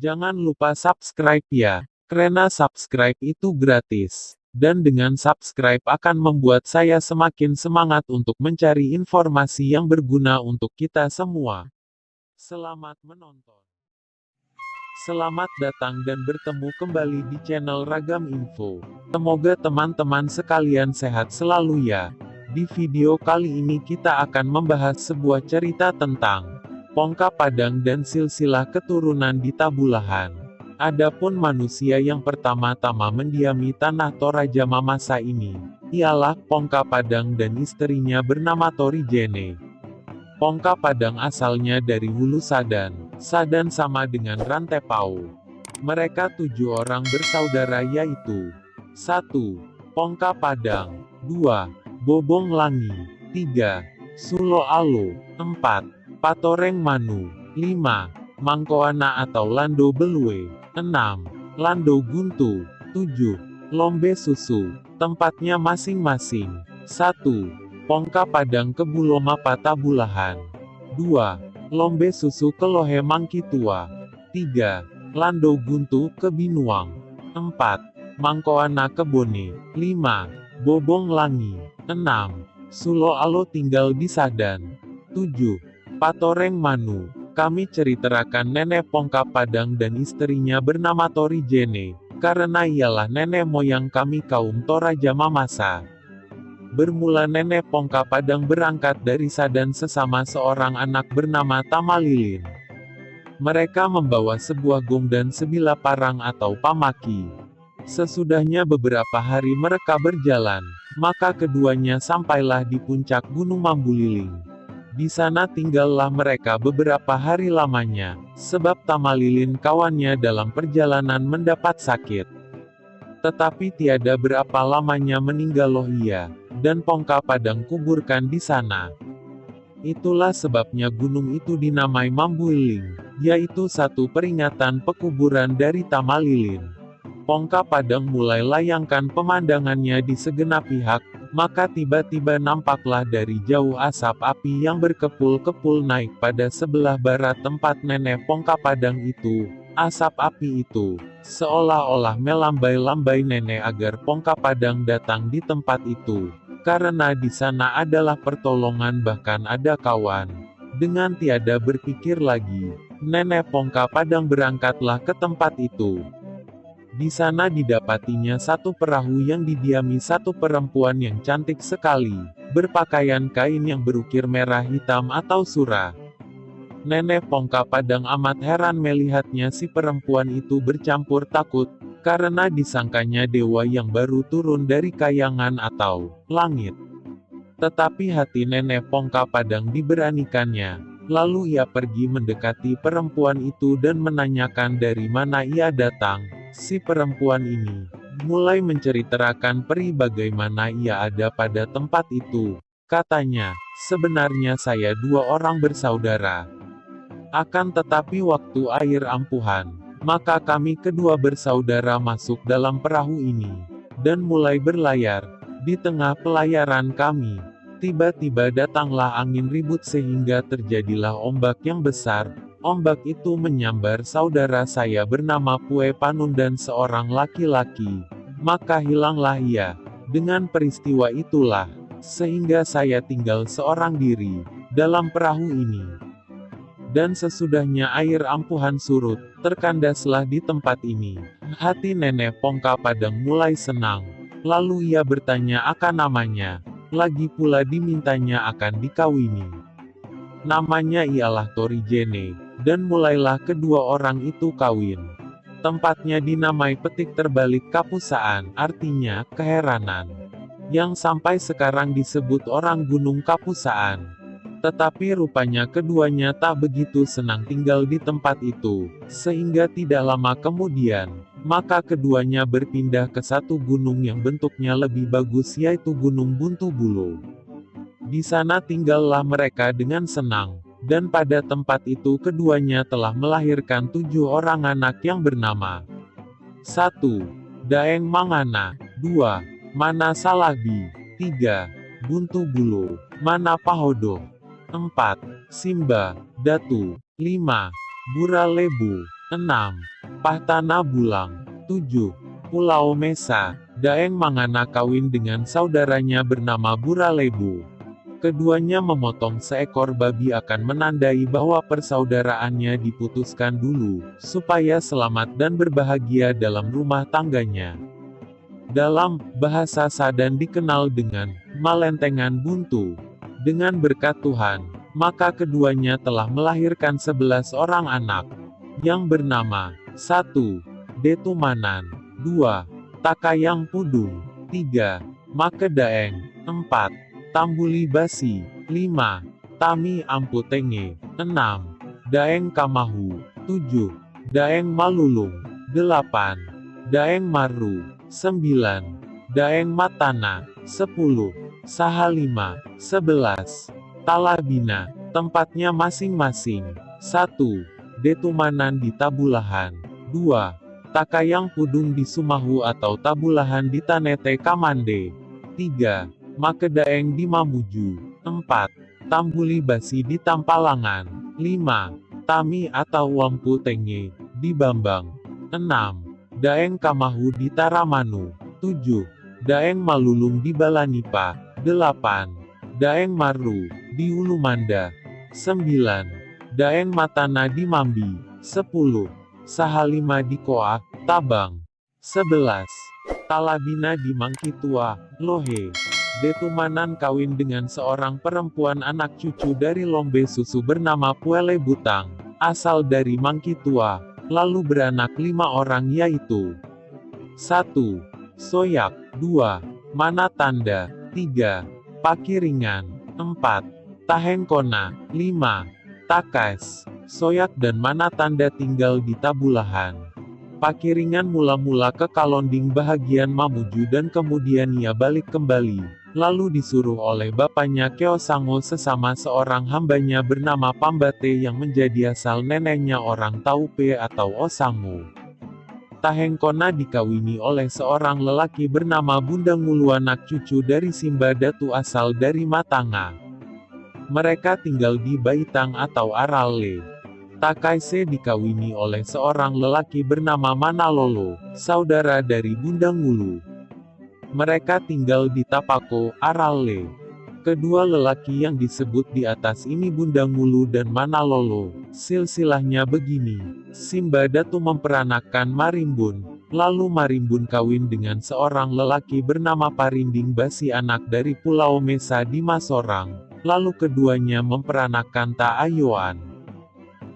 Jangan lupa subscribe ya, karena subscribe itu gratis. Dan dengan subscribe akan membuat saya semakin semangat untuk mencari informasi yang berguna untuk kita semua. Selamat menonton. Selamat datang dan bertemu kembali di channel Ragam Info. Semoga teman-teman sekalian sehat selalu ya. Di video kali ini kita akan membahas sebuah cerita tentang Pongka Padang dan silsilah keturunan di Tabulahan. Adapun manusia yang pertama-tama mendiami tanah Toraja masa ini, ialah Pongka Padang dan istrinya bernama Torijene. Pongka Padang asalnya dari Hulu Sadan. Sadan sama dengan Rantepao. Mereka 7 orang bersaudara yaitu 1. Pongka Padang 2. Bobong Langi 3. Sulo Alo 4. Patoreng Manu 5. Mangkoana atau Lando Belue 6. Lando Guntu 7. Lombe Susu. Tempatnya masing-masing 1. Pongka Padang ke Bulomapa Tabulahan 2. Lombe Susu ke Lohe Mangki Tua 3. Lando Guntu ke Binuang 4. Mangkoana ke Bone 5. Bobong Langi 6. Sulo Alo tinggal di Sadan 7. Patoreng Manu. Kami ceritakan nenek Pongka Padang dan istrinya bernama Torijene, karena ialah nenek moyang kami kaum Toraja Mamasa. Bermula nenek Pongka Padang berangkat dari Sadan sesama seorang anak bernama Tamalilin. Mereka membawa sebuah gong dan sebilah parang atau pamaki. Sesudahnya beberapa hari mereka berjalan, maka keduanya sampailah di puncak Gunung Mambuliling. Di sana tinggallah mereka beberapa hari lamanya, sebab Tamalilin kawannya dalam perjalanan mendapat sakit. Tetapi tiada berapa lamanya meninggal loh ia, dan Pongka Padang kuburkan di sana. Itulah sebabnya gunung itu dinamai Mambuliling, yaitu satu peringatan pekuburan dari Tamalilin. Pongka Padang mulai layangkan pemandangannya di segenap pihak, maka tiba-tiba nampaklah dari jauh asap api yang berkepul-kepul naik pada sebelah barat tempat nenek Pongka Padang itu. Asap api itu seolah-olah melambai-lambai nenek agar Pongka Padang datang di tempat itu, karena di sana adalah pertolongan bahkan ada kawan. Dengan tiada berpikir lagi, nenek Pongka Padang berangkatlah ke tempat itu. Di sana didapatinya satu perahu yang didiami satu perempuan yang cantik sekali, berpakaian kain yang berukir merah hitam atau surah. Nenek Pongka Padang amat heran melihatnya si perempuan itu bercampur takut, karena disangkanya dewa yang baru turun dari kayangan atau langit. Tetapi hati nenek Pongka Padang diberanikannya, lalu ia pergi mendekati perempuan itu dan menanyakan dari mana ia datang. Si perempuan ini mulai menceritakan peri bagaimana ia ada pada tempat itu. Katanya, sebenarnya saya 2 orang bersaudara. Akan tetapi waktu air ampuhan, maka kami kedua bersaudara masuk dalam perahu ini, dan mulai berlayar. Di tengah pelayaran kami, tiba-tiba datanglah angin ribut sehingga terjadilah ombak yang besar. Ombak itu menyambar saudara saya bernama Pue Panun dan seorang laki-laki. Maka hilanglah ia. Dengan peristiwa itulah, sehingga saya tinggal seorang diri, dalam perahu ini. Dan sesudahnya air ampuhan surut, terkandaslah di tempat ini. Hati nenek Pongka Padang mulai senang. Lalu ia bertanya akan namanya. Lagi pula dimintanya akan dikawini. Namanya ialah Torijene, dan mulailah kedua orang itu kawin. Tempatnya dinamai Petik Terbalik Kapusaan, artinya keheranan, yang sampai sekarang disebut orang Gunung Kapusaan. Tetapi rupanya keduanya tak begitu senang tinggal di tempat itu, sehingga tidak lama kemudian, maka keduanya berpindah ke satu gunung yang bentuknya lebih bagus yaitu Gunung Buntu Bulo. Di sana tinggallah mereka dengan senang, dan pada tempat itu keduanya telah melahirkan 7 orang anak yang bernama 1. Daeng Mangana 2. Mana Salabi 3. Buntu Bulo, Mana Pahodo 4. Simba, Datu 5. Bura Lebu 6. Pahtana Bulang. 7. Pulau Mesa. Daeng Mangana kawin dengan saudaranya bernama Buralebu. Keduanya memotong seekor babi akan menandai bahwa persaudaraannya diputuskan dulu, supaya selamat dan berbahagia dalam rumah tangganya. Dalam bahasa Sadan dikenal dengan Malentengan Buntu. Dengan berkat Tuhan, maka keduanya telah melahirkan 11 orang anak, yang bernama 1. Detumanan, 2. Takayang Pudung, 3. Makedaeng, 4. Tambuli Basi, 5. Tami Amputenge, 6. Daeng Kamahu, 7. Daeng Malulung, 8. Daeng Maru, 9. Daeng Matana, 10. Sahalima, 11. Talabina, tempatnya masing-masing. 1. Detumanan di Tabulahan, 2. Takayang Pudung di Sumahu atau Tabulahan di Tanete Kamande, 3. Makedaeng di Mamuju, 4. Tambuli Basi di Tampalangan, 5. Tami atau Wampu Tenge, di Bambang, 6. Daeng Kamahu di Taramanu, 7. Daeng Malulung di Balanipa, 8. Daeng Maru, di Ulumanda, 9. Daeng Matana di Mambi, 10. Sahalima di Koa, Tabang, 11. Talabina di Mangkitua, Lohe. Detumanan kawin dengan seorang perempuan anak cucu dari Lombe Susu bernama Puele Butang, asal dari Mangkitua, lalu beranak 5 orang yaitu 1. Soyak, 2. Manatanda, 3. Pakiringan, 4. Tahengkona, 5. Takas. Soyak dan Manatanda tinggal di Tabulahan. Pakiringan mula-mula ke Kalonding bahagian Mamuju dan kemudian ia balik kembali, lalu disuruh oleh bapaknya Keosango sesama seorang hambanya bernama Pambate yang menjadi asal neneknya orang Taupe atau Osango. Tahengkona dikawini oleh seorang lelaki bernama Bunda Ngulu anak cucu dari Simba Datu asal dari Matanga. Mereka tinggal di Baitang atau Aralle. Takaise dikawini oleh seorang lelaki bernama Manalolo, saudara dari Bunda Ngulu. Mereka tinggal di Tapako, Aralle. Kedua lelaki yang disebut di atas ini Bunda Ngulu dan Manalolo. Silsilahnya begini. Simba Datu memperanakkan Marimbun, lalu Marimbun kawin dengan seorang lelaki bernama Parinding Basi anak dari Pulau Mesa di Masorang, lalu keduanya memperanakkan Taayoan.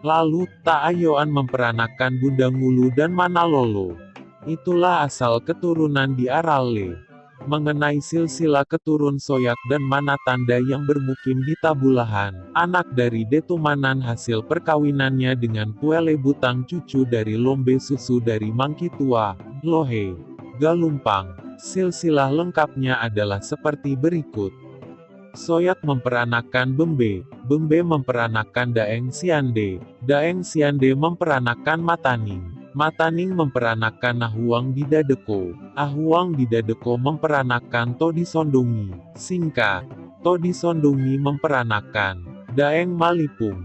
Lalu, Taayoan memperanakkan Bunda Ngulu dan Manalolo. Itulah asal keturunan di Aralle. Mengenai silsilah keturun Soyak dan Manatanda yang bermukim di Tabulahan, anak dari Detumanan hasil perkawinannya dengan Puele Butang cucu dari Lombe Susu dari Mangkitua, Lohe, Galumpang. Silsilah lengkapnya adalah seperti berikut. Soyak memperanakkan Bembe, Bembe memperanakkan Daeng Siande, Daeng Siande memperanakkan Mataning, Mataning memperanakkan Ahuang di Dadeko, Ahuang di Dadeko memperanakkan Todi Sondongi, Singka, Todi Sondongi memperanakkan Daeng Malipung,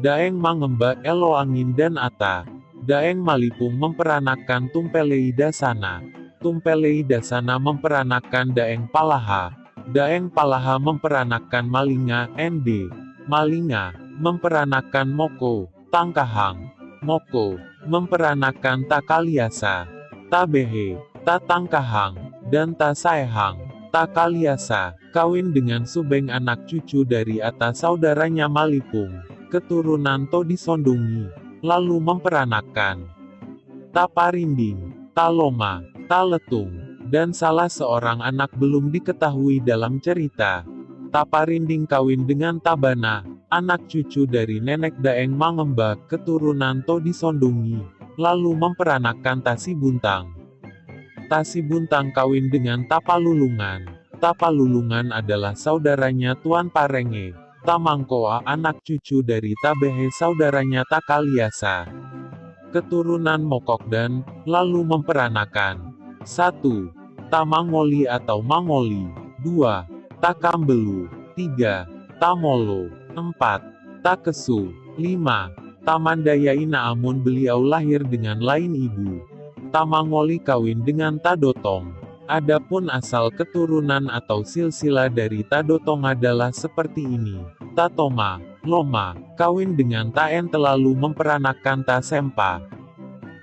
Daeng Mangemba Elo Angin dan Ata, Daeng Malipung memperanakkan Tumpelei Dasana, Tumpelei Dasana memperanakkan Daeng Palaha, Daeng Palaha memperanakkan Malinga, ND. Malinga, memperanakkan Moko, Tangkahang. Moko, memperanakkan Takaliasa. Tabehe, Tatangkahang, dan Tasaehang. Takaliasa, kawin dengan Subeng anak cucu dari atas saudaranya Malipung, keturunan Todi Sondongi, lalu memperanakkan Taparinding, Taloma, Taletung, dan salah seorang anak belum diketahui dalam cerita. Taparinding kawin dengan Tabana, anak cucu dari nenek Daeng Mangemba, keturunan Todi Sondongi, lalu memperanakkan Tasibuntang. Tasibuntang kawin dengan Tapalulungan. Tapalulungan adalah saudaranya Tuan Parenge. Tamangkoa anak cucu dari Tabehe saudaranya Takaliasa, keturunan Mokok dan, lalu memperanakkan 1. Tamangoli atau Mangoli, 2. Takambelu, 3. Tamolo, 4. Takesu, 5. Tamandayai namun beliau lahir dengan lain ibu. Tamangoli kawin dengan Tadotong. Adapun asal keturunan atau silsilah dari Tadotong adalah seperti ini. Tatoma, Loma, kawin dengan Taen terlalu memperanakan Tasempa.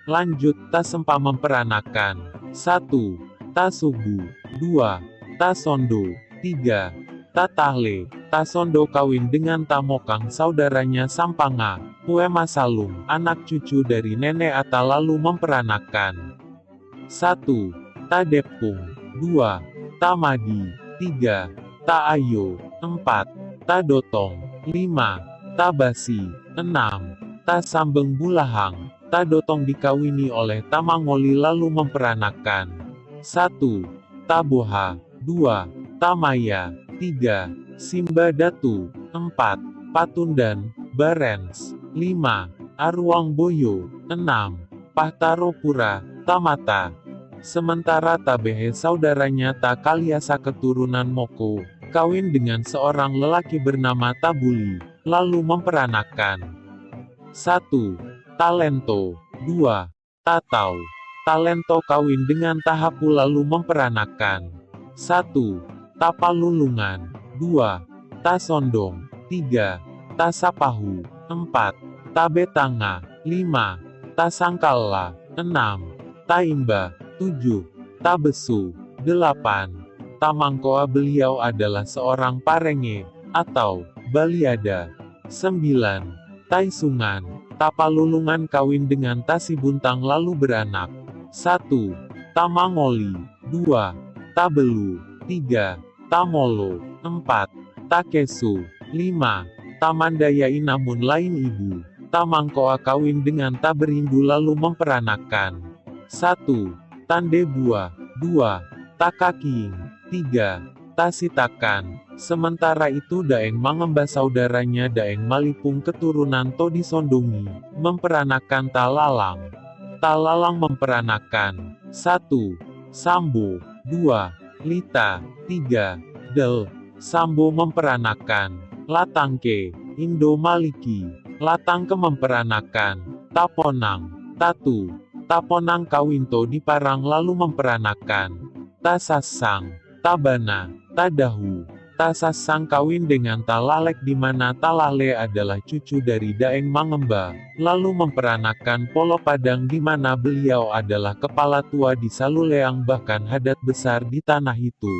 Lanjut, Tasempa memperanakan 1. Tasubu 2. Tasondo 3. Tatahle. Tasondo kawin dengan Tamokang saudaranya Sampanga, Puema Salum, anak cucu dari nenek Ata lalu memperanakan 1. Tadepung 2. Tamadi 3. Taayo 4. Tadotong 5. Tabasi 6. Tasambeng Bulahang. Tadotong dikawini oleh Tamangoli lalu memperanakan 1. Taboha 2. Tamaya 3. Simba Datu 4. Patundan, Barens 5. Arwang Boyo 6. Pahtaropura, Tamata. Sementara Tabehe saudaranya Takaliasa keturunan Moko, kawin dengan seorang lelaki bernama Tabuli, lalu memperanakan 1. Talento 2. Tatau. Talento kawin dengan Tahapu lalu memperanakan 1. Tapalulungan 2. Tasondong 3. Tasapahu 4. Tabetanga 5. Tasangkala 6. Taimba 7. Tabesu 8. Tamangkoa beliau adalah seorang parenge, atau Baliada 9. Taisungan. Tapalulungan kawin dengan Tasibuntang lalu beranak 1. Tamangoli 2. Tabelu 3. Tamolo 4. Takesu 5. Tamandayai namun lain ibu. Tamangkoa kawin dengan Taberindu lalu memperanakan 1. Tandebua 2. Takaking 3. Tasitakan. Sementara itu Daeng Mangemba saudaranya Daeng Malipung keturunan Todi Sondongi, memperanakan Talalang. Talalang memperanakan 1. Sambo 2. Lita 3. Del. Sambo memperanakan Latangke, Indo Maliki. Latangke memperanakan Taponang, Tatu. Taponang kawinto di Parang lalu memperanakan Tasasang, Tabana, Tadahu. Tasasang kawin dengan Talalek di mana Talale adalah cucu dari Daeng Mangemba, lalu memperanakan Polo Padang di mana beliau adalah kepala tua di Saluleang bahkan hadat besar di tanah itu.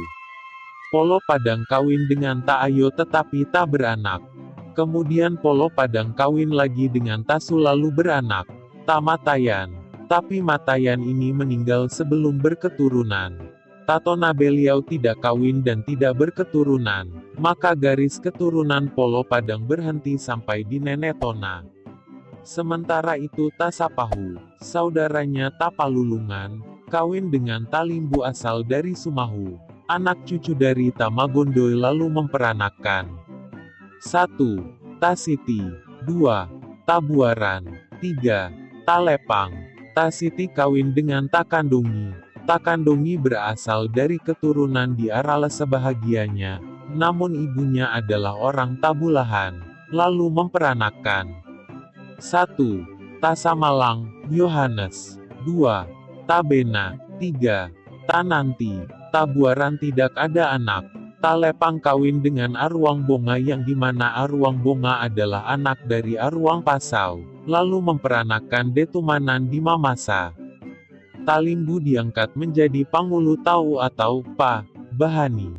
Polo Padang kawin dengan Taayo tetapi tak beranak. Kemudian Polo Padang kawin lagi dengan Tasu lalu beranak Tamatayan. Tapi Matayan ini meninggal sebelum berketurunan. Tatona beliau tidak kawin dan tidak berketurunan, maka garis keturunan Polo Padang berhenti sampai di nenek Tona. Sementara itu Tasapahu, saudaranya Tapalulungan, kawin dengan Talimbu asal dari Sumahu, anak cucu dari Tamagondoy lalu memperanakan 1. Tasiti 2. Tabuaran 3. Talepang. Tasiti kawin dengan Takandongi. Takandongi berasal dari keturunan di Arala sebahagianya, namun ibunya adalah orang Tabulahan, lalu memperanakan 1. Tasamalang, Yohanes 2. Tabena 3. Tananti. Tabuaran tidak ada anak. Talepang kawin dengan Arwang Bonga yang dimana Arwang Bonga adalah anak dari Arwang Pasau, lalu memperanakan Detumanan di Mamasa. Talimbu diangkat menjadi Pangulu Tau atau Pa Bahani.